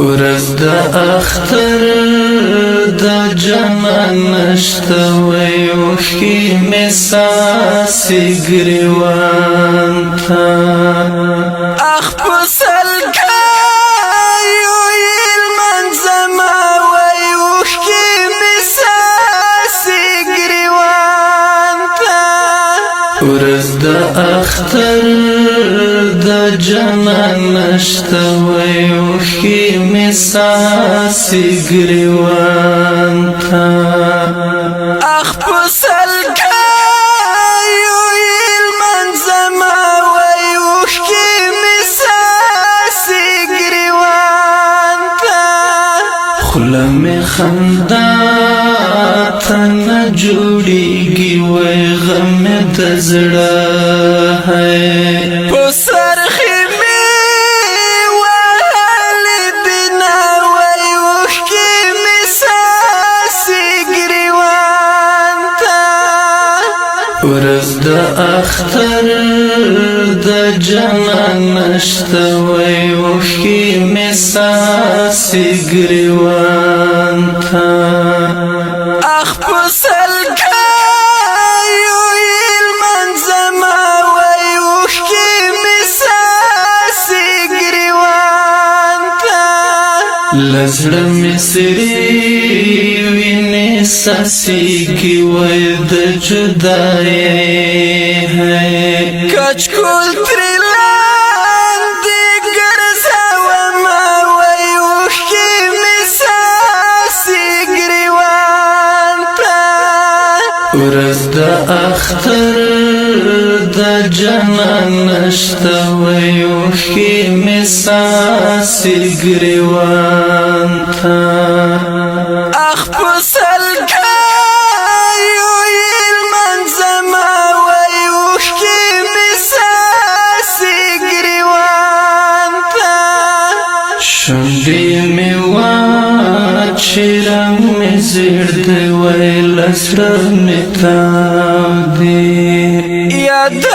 ورځ د اختر د جمال نشته وای اوښکې مې ساسې ګریوان ته اخ په سلګیو یې لمانځمه وای اوښکې مې ساسې ګریوان ته ورځ د اختر د جمال نشته وای اوښکې مې ساسې ګریوان ته اخ په سلګیو یې لمانځمه وای اوښکې مې ساسې ګریوان ته خوله مې خندا ته نه جوړېږي وای غم مې د زړه په سر خیمې وهلې دینه وای اوښکې مې ساسې ګریوان ته ورځ د اختر د جمال نشته وای اوښکې مې ساسې ګریوان ته اخ په سلګیو یې لمانځمه وای اوښکې مې ساسې ګریوان ته له زړه مې سرې وینې څاڅېږي وای د جدایۍ کچکول ترې لاندې ګرځومه وای اوښکې مې ساسې ګریوان ته ورځ د اختر د جمال نشته وای اوښکې مې ساسې ګریوان ته اخ په سلګیو یې لمانځمه وای اوښکې مې ساسې ګریوان ته شونډې مې واچې رنګ مې زیړ دی وای له زړه مې تاودې یا د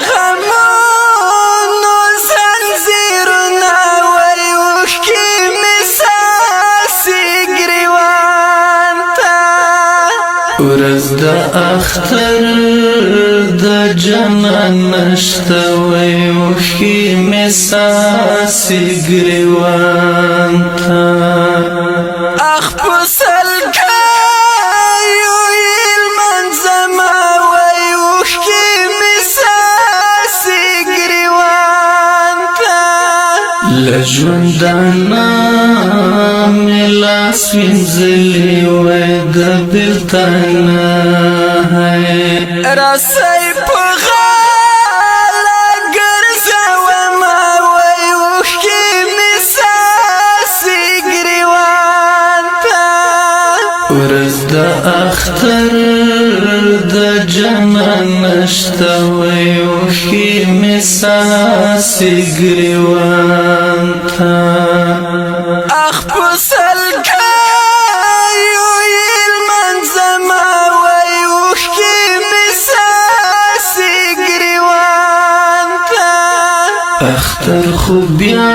غمونو زنځیرونه وای اوښکې مې ساسې ګریوان ته ورځ د اختر د جمال نشته وای اوښکې مې ساسې ګریوان ته اخ په سلګیو یې لمانځمه وای اوښکې مې ساسې ګریوان ته له ژوندانه مې لاس وینځلې وای د بېلتان راسئ په غاله ګرځومه وای اوښکې مې ساسې ګریوان ته ورځ د اختر د جمال نشته وای اوښکې مې ساسې ګریوان ته اخ په سلګیو یې لمانځمه وای اوښکې مې ساسې ګریوان ته اختر خو بیا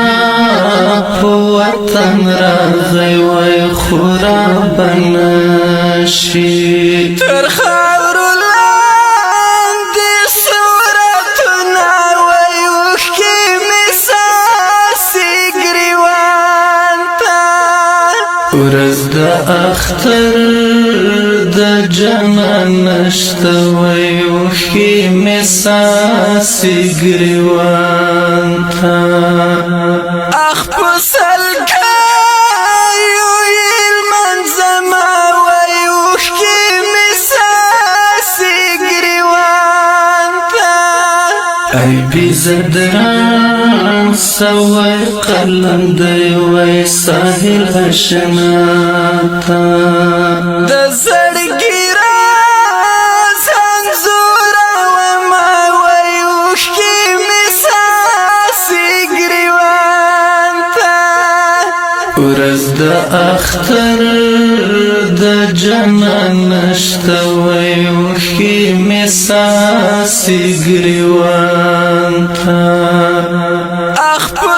په وطن راغی وای خو رابه نشي تر خاورو لاندې صورتونه وای اوښکې مې ساسې ګریوان ته ورځ د اختر د جمال نشته وای اوښکې مې ساسې ګریوان ته اخ په سلګیو یې لمانځمه وای اوښکې مې ساسې ګریوان ته ای بې زدران سوای قلم دی وای ساحل اشنا ته د زړګي راز انځورومه وای اوښکې مې ساسې ګریوان ته ورځ د اختر د جمال نشته وای اوښکې مې ساسې ګریوان ته اخ په